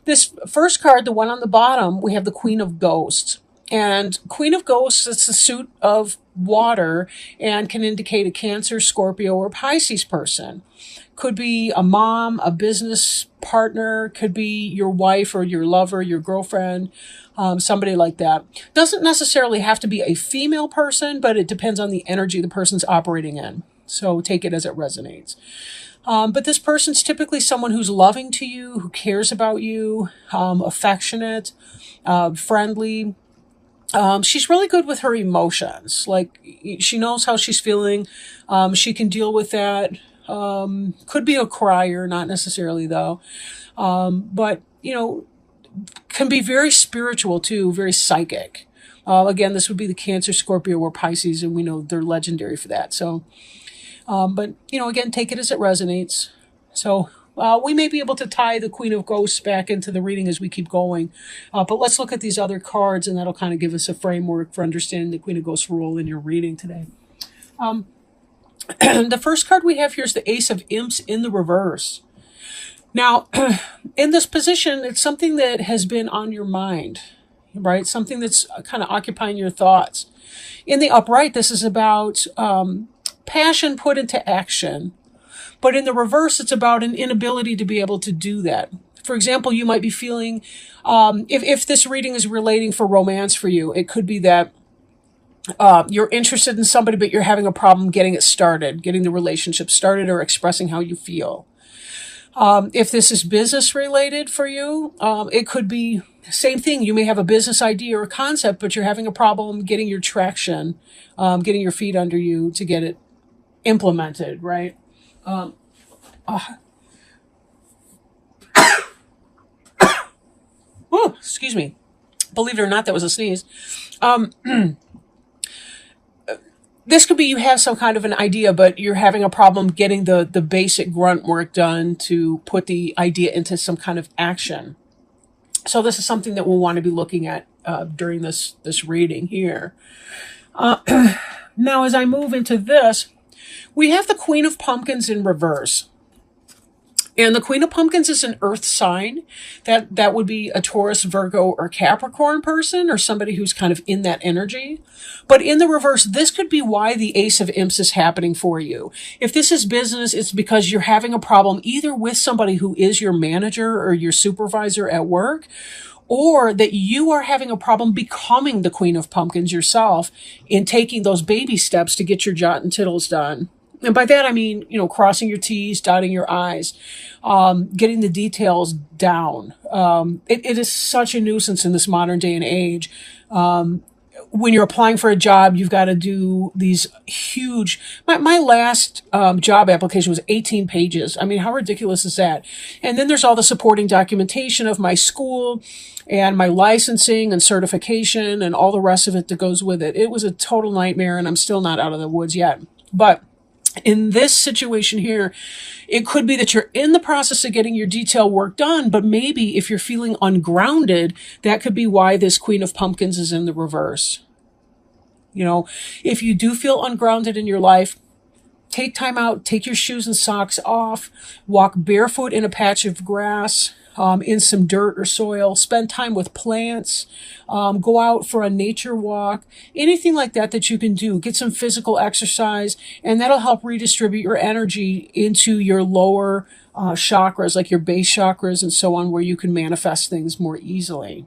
This first card, the one on the bottom, we have the Queen of Ghosts. And Queen of Ghosts, it's a suit of water and can indicate a Cancer, Scorpio, or Pisces person. Could be a mom, a business partner, could be your wife or your lover, your girlfriend, somebody like that. Doesn't necessarily have to be a female person, but it depends on the energy the person's operating in. So take it as it resonates. But this person's typically someone who's loving to you, who cares about you, affectionate, friendly. She's really good with her emotions. Like, she knows how she's feeling. She can deal with that. Could be a crier, not necessarily though. But, can be very spiritual too, very psychic. Again, this would be the Cancer, Scorpio, or Pisces, and we know they're legendary for that. So, but, again, take it as it resonates. So, we may be able to tie the Queen of Ghosts back into the reading as we keep going. But let's look at these other cards, and that'll kind of give us a framework for understanding the Queen of Ghosts' role in your reading today. The first card we have here is the Ace of Imps in the reverse. Now, in this position, it's something that has been on your mind, right? Something that's kind of occupying your thoughts. In the upright, this is about passion put into action. But in the reverse, it's about an inability to be able to do that. For example, you might be feeling, if this reading is relating for romance for you, it could be that you're interested in somebody, but you're having a problem getting it started, getting the relationship started, or expressing how you feel. If this is business related for you, it could be the same thing. You may have a business idea or concept, but you're having a problem getting your traction, getting your feet under you to get it implemented, right? Oh, excuse me. Believe it or not, that was a sneeze. This could be you have some kind of an idea, but you're having a problem getting the basic grunt work done to put the idea into some kind of action. So this is something that we'll want to be looking at during this reading here. Now, as I move into this, we have the Queen of Pumpkins in reverse. And the Queen of Pumpkins is an earth sign. That would be a Taurus, Virgo, or Capricorn person, or somebody who's kind of in that energy. But in the reverse, this could be why the Ace of Imps is happening for you. If this is business, it's because you're having a problem either with somebody who is your manager or your supervisor at work, or that you are having a problem becoming the Queen of Pumpkins yourself in taking those baby steps to get your jot and tittles done. And by that, I mean, crossing your T's, dotting your I's, getting the details down. It is such a nuisance in this modern day and age. When you're applying for a job, you've got to do these huge, my last job application was 18 pages. I mean, how ridiculous is that? And then there's all the supporting documentation of my school and my licensing and certification and all the rest of it that goes with it. It was a total nightmare, and I'm still not out of the woods yet. But in this situation here, it could be that you're in the process of getting your detail work done, but maybe if you're feeling ungrounded, that could be why this Queen of Pumpkins is in the reverse. If you do feel ungrounded in your life, take time out, take your shoes and socks off, walk barefoot in a patch of grass, in some dirt or soil, spend time with plants, go out for a nature walk, anything like that you can do. Get some physical exercise, and that'll help redistribute your energy into your lower chakras, like your base chakras and so on, where you can manifest things more easily.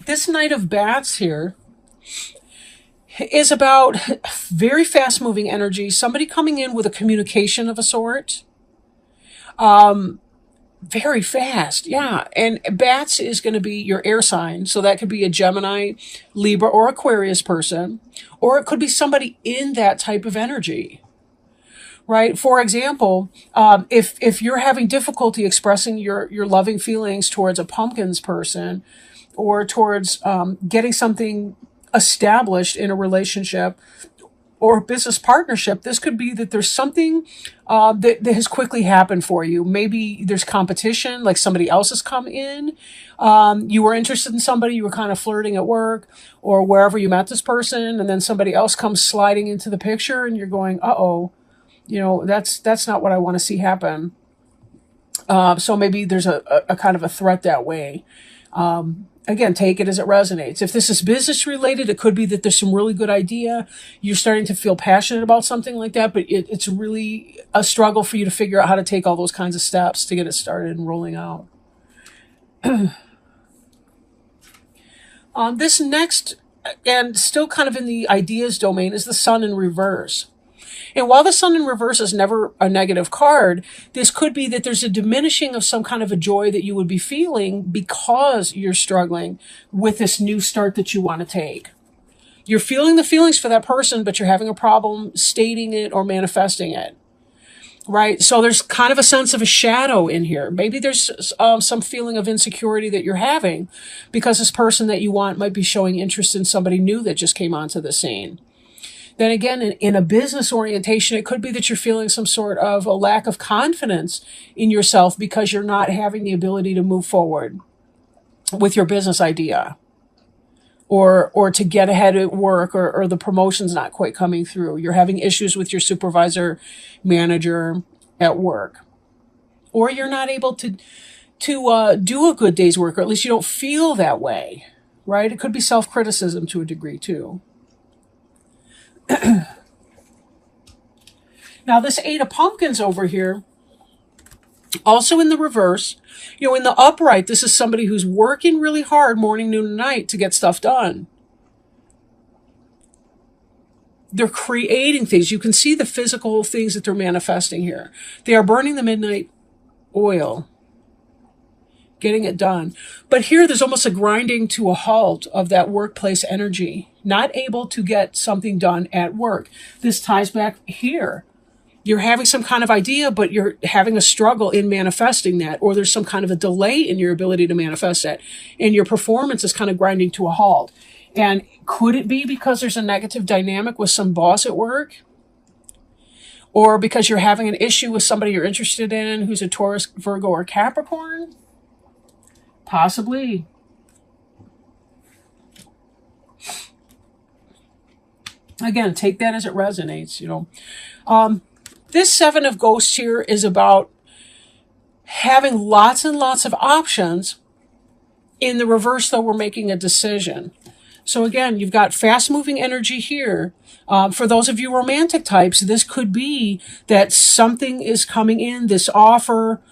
This Knight of Bats here is about very fast-moving energy, somebody coming in with a communication of a sort. Very fast, yeah. And Bats is going to be your air sign, so that could be a Gemini, Libra, or Aquarius person, or it could be somebody in that type of energy, right? For example, if you're having difficulty expressing your loving feelings towards a pumpkins person, or towards getting something established in a relationship or business partnership, this could be that there's something that has quickly happened for you. Maybe there's competition, like somebody else has come in. You were interested in somebody, you were kind of flirting at work or wherever you met this person, and then somebody else comes sliding into the picture, and you're going, uh-oh. That's not what I want to see happen. So maybe there's a kind of a threat that way. Again, take it as it resonates. If this is business related, it could be that there's some really good idea. You're starting to feel passionate about something like that, but it's really a struggle for you to figure out how to take all those kinds of steps to get it started and rolling out. This next, and still kind of in the ideas domain, is the Sun in reverse. And while the Sun in reverse is never a negative card, this could be that there's a diminishing of some kind of a joy that you would be feeling because you're struggling with this new start that you want to take. You're feeling the feelings for that person, but you're having a problem stating it or manifesting it. Right? So there's kind of a sense of a shadow in here. Maybe there's some feeling of insecurity that you're having because this person that you want might be showing interest in somebody new that just came onto the scene. Then again, in a business orientation, it could be that you're feeling some sort of a lack of confidence in yourself because you're not having the ability to move forward with your business idea, or to get ahead at work, or the promotion's not quite coming through. You're having issues with your supervisor, manager at work, or you're not able to do a good day's work, or at least you don't feel that way, right? It could be self-criticism to a degree too. Now, this Eight of Pumpkins over here, also in the reverse, in the upright, this is somebody who's working really hard morning, noon, and night to get stuff done. They're creating things. You can see the physical things that they're manifesting here. They are burning the midnight oil, getting it done. But here there's almost a grinding to a halt of that workplace energy, not able to get something done at work. This ties back here. You're having some kind of idea, but you're having a struggle in manifesting that, or there's some kind of a delay in your ability to manifest that, and your performance is kind of grinding to a halt. And could it be because there's a negative dynamic with some boss at work? Or because you're having an issue with somebody you're interested in who's a Taurus, Virgo, or Capricorn? Possibly. Again, take that as it resonates, This Seven of Ghosts here is about having lots and lots of options. In the reverse, though, we're making a decision. So again, you've got fast-moving energy here. For those of you romantic types, this could be that something is coming in, this offer.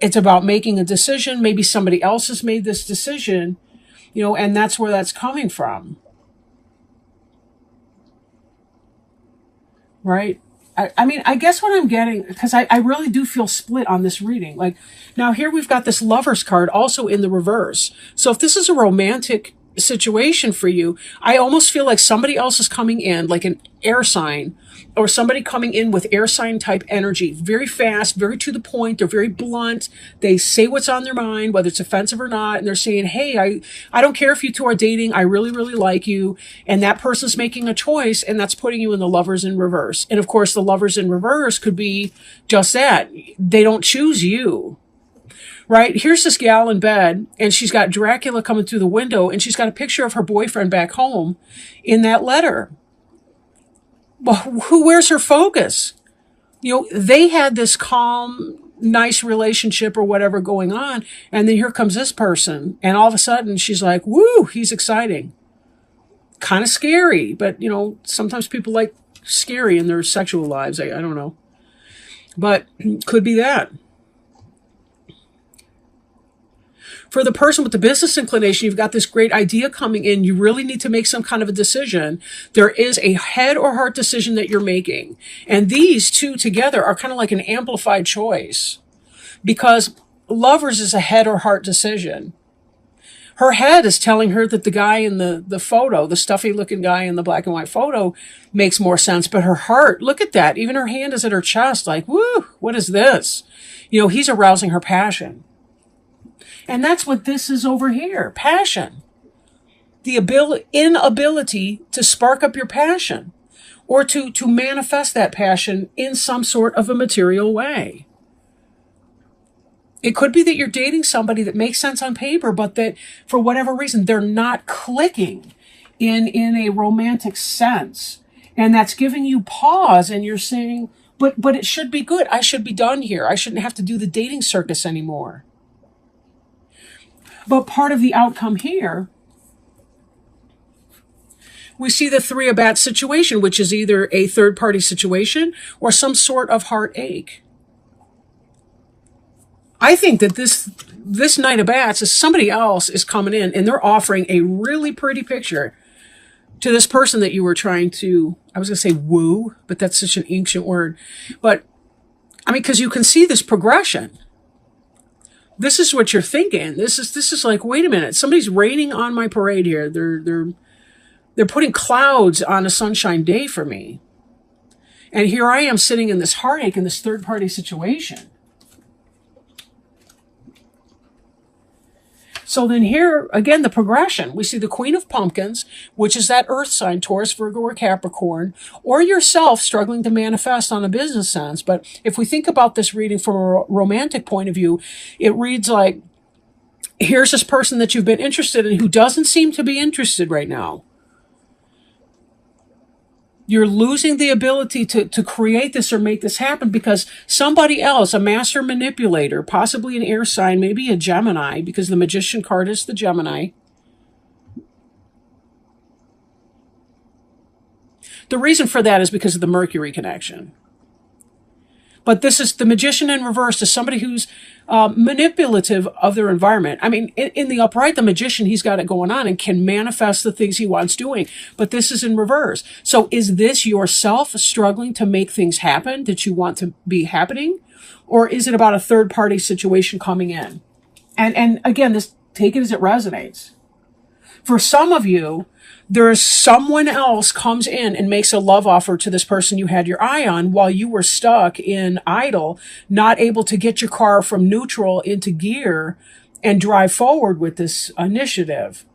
It's about making a decision. Maybe somebody else has made this decision, and that's where that's coming from. Right? I guess what I'm getting, because I really do feel split on this reading. Like, now here we've got this Lovers card also in the reverse. So if this is a romantic situation for you, I almost feel like somebody else is coming in, like an air sign, or somebody coming in with air sign type energy, very fast, very to the point. They're very blunt. They say what's on their mind, whether it's offensive or not. And they're saying, hey, I don't care if you two are dating. I really, really like you. And that person's making a choice, and that's putting you in the Lovers in reverse. And of course, the Lovers in reverse could be just that. They don't choose you. Right? Here's this gal in bed, and she's got Dracula coming through the window, and she's got a picture of her boyfriend back home in that letter. Well, where's her focus? They had this calm, nice relationship or whatever going on, and then here comes this person, and all of a sudden she's like, woo, he's exciting. Kind of scary, but, sometimes people like scary in their sexual lives. I don't know. But could be that. For the person with the business inclination, you've got this great idea coming in. You really need to make some kind of a decision. There is a head or heart decision that you're making. And these two together are kind of like an amplified choice, because Lovers is a head or heart decision. Her head is telling her that the guy in the photo, the stuffy looking guy in the black and white photo, makes more sense. But her heart, look at that. Even her hand is at her chest like, woo, what is this? He's arousing her passion. And that's what this is over here, passion. The inability to spark up your passion, or to manifest that passion in some sort of a material way. It could be that you're dating somebody that makes sense on paper, but that for whatever reason, they're not clicking in a romantic sense. And that's giving you pause, and you're saying, But it should be good. I should be done here. I shouldn't have to do the dating circus anymore. But part of the outcome here, we see the three of bats situation, which is either a third party situation or some sort of heartache. I think that this Knight of Bats is somebody else is coming in and they're offering a really pretty picture to this person that you were trying to, I was going to say woo, but that's such an ancient word. But I mean, because you can see this progression. This is what you're thinking. This is like, wait a minute, somebody's raining on my parade here. They're putting clouds on a sunshine day for me. And here I am sitting in this heartache in this third party situation. So then here, again, the progression. We see the Queen of Pumpkins, which is that earth sign, Taurus, Virgo, or Capricorn, or yourself struggling to manifest on a business sense. But if we think about this reading from a romantic point of view, it reads like, here's this person that you've been interested in who doesn't seem to be interested right now. You're losing the ability to create this or make this happen because somebody else, a master manipulator, possibly an air sign, maybe a Gemini, because the Magician card is the Gemini. The reason for that is because of the Mercury connection. But this is the Magician in reverse is somebody who's manipulative of their environment. I mean, in the upright, the Magician, he's got it going on and can manifest the things he wants doing. But this is in reverse. So is this yourself struggling to make things happen that you want to be happening? Or is it about a third party situation coming in? And again, this, take it as it resonates. For some of you, there is someone else comes in and makes a love offer to this person you had your eye on while you were stuck in idle, not able to get your car from neutral into gear and drive forward with this initiative.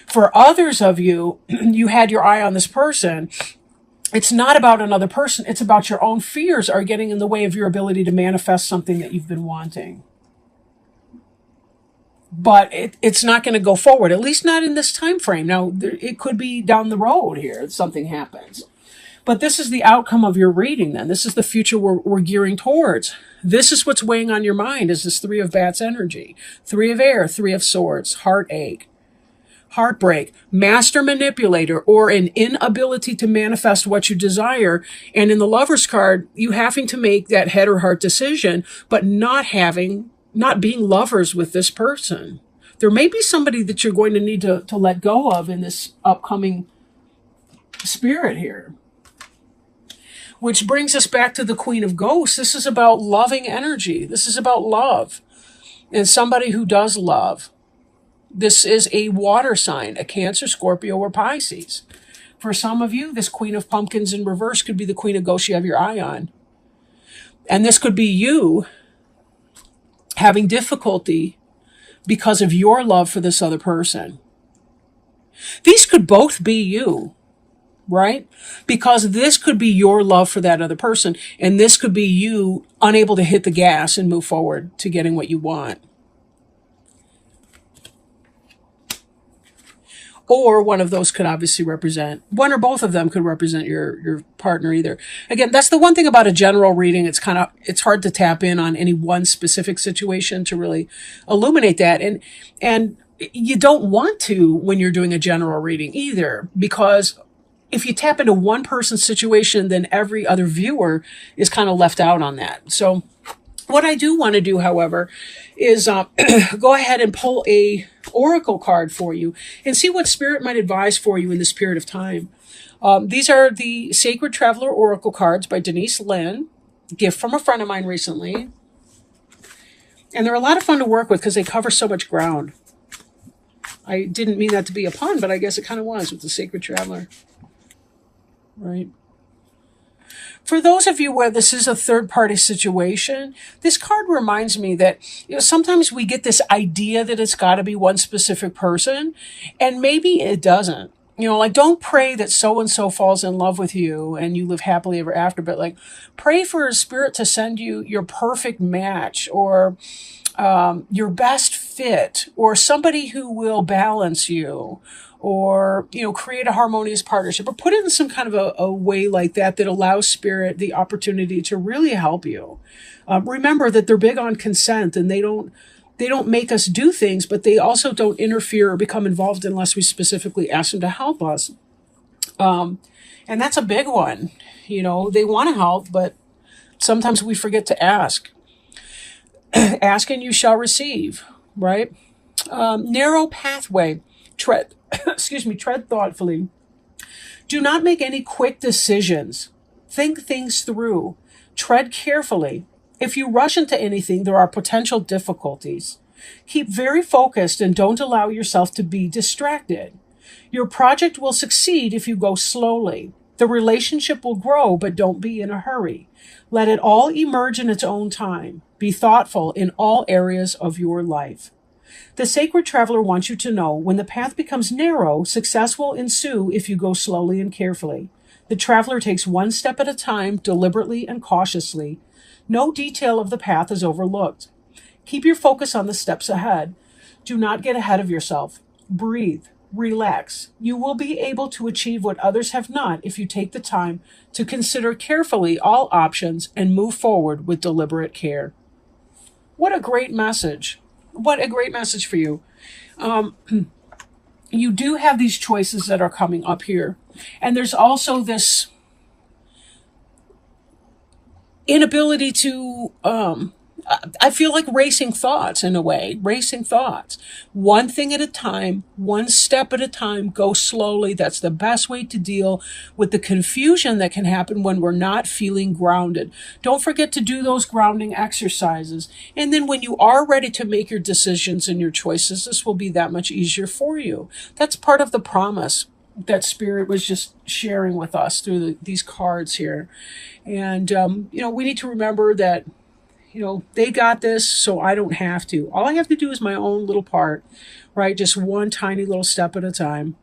For others of you, you had your eye on this person. It's not about another person. It's about your own fears are getting in the way of your ability to manifest something that you've been wanting. But it's not going to go forward, at least not in this time frame. Now, it could be down the road here that something happens. But this is the outcome of your reading then. This is the future we're gearing towards. This is what's weighing on your mind is this Three of Bats energy. Three of Air, Three of Swords, heartache, heartbreak, master manipulator, or an inability to manifest what you desire. And in the Lover's card, you having to make that head or heart decision, but not being lovers with this person. There may be somebody that you're going to need to let go of in this upcoming spirit here. Which brings us back to the Queen of Ghosts. This is about loving energy. This is about love. And somebody who does love. This is a water sign, a Cancer, Scorpio, or Pisces. For some of you, this Queen of Pumpkins in reverse could be the Queen of Ghosts you have your eye on. And this could be you having difficulty because of your love for this other person. These could both be you, right? Because this could be your love for that other person, and this could be you unable to hit the gas and move forward to getting what you want. Or one of those could obviously represent, one or both of them could represent your partner either. Again, that's the one thing about a general reading. It's hard to tap in on any one specific situation to really illuminate that. And you don't want to when you're doing a general reading either, because if you tap into one person's situation, then every other viewer is kind of left out on that. So what I do want to do, however, is go ahead and pull a oracle card for you and see what Spirit might advise for you in this period of time. These are the Sacred Traveler Oracle cards by Denise Lynn, gift from a friend of mine recently. And they're a lot of fun to work with because they cover so much ground. I didn't mean that to be a pun, but I guess it kind of was with the Sacred Traveler. Right? For those of you where this is a third-party situation, this card reminds me that sometimes we get this idea that it's got to be one specific person, and maybe it doesn't. Like don't pray that so-and-so falls in love with you and you live happily ever after, but like pray for a spirit to send you your perfect match or your best fit or somebody who will balance you or, create a harmonious partnership, or put it in some kind of a way like that that allows spirit the opportunity to really help you. Remember that they're big on consent, and they don't make us do things, but they also don't interfere or become involved unless we specifically ask them to help us. And that's a big one. They want to help, but sometimes we forget to ask. Ask and you shall receive, right? Narrow pathway. Tread, tread thoughtfully. Do not make any quick decisions. Think things through. Tread carefully. If you rush into anything, there are potential difficulties. Keep very focused and don't allow yourself to be distracted. Your project will succeed if you go slowly. The relationship will grow, but don't be in a hurry. Let it all emerge in its own time. Be thoughtful in all areas of your life. The sacred traveler wants you to know when the path becomes narrow, success will ensue if you go slowly and carefully. The traveler takes one step at a time, deliberately and cautiously. No detail of the path is overlooked. Keep your focus on the steps ahead. Do not get ahead of yourself. Breathe. Relax. You will be able to achieve what others have not if you take the time to consider carefully all options and move forward with deliberate care. What a great message. What a great message for you. You do have these choices that are coming up here. And there's also this inability to, I feel like racing thoughts in a way, racing thoughts. One thing at a time, one step at a time, go slowly. That's the best way to deal with the confusion that can happen when we're not feeling grounded. Don't forget to do those grounding exercises. And then when you are ready to make your decisions and your choices, this will be that much easier for you. That's part of the promise that Spirit was just sharing with us through these cards here. And, we need to remember that, they got this, so I don't have to. All I have to do is my own little part, right? Just one tiny little step at a time.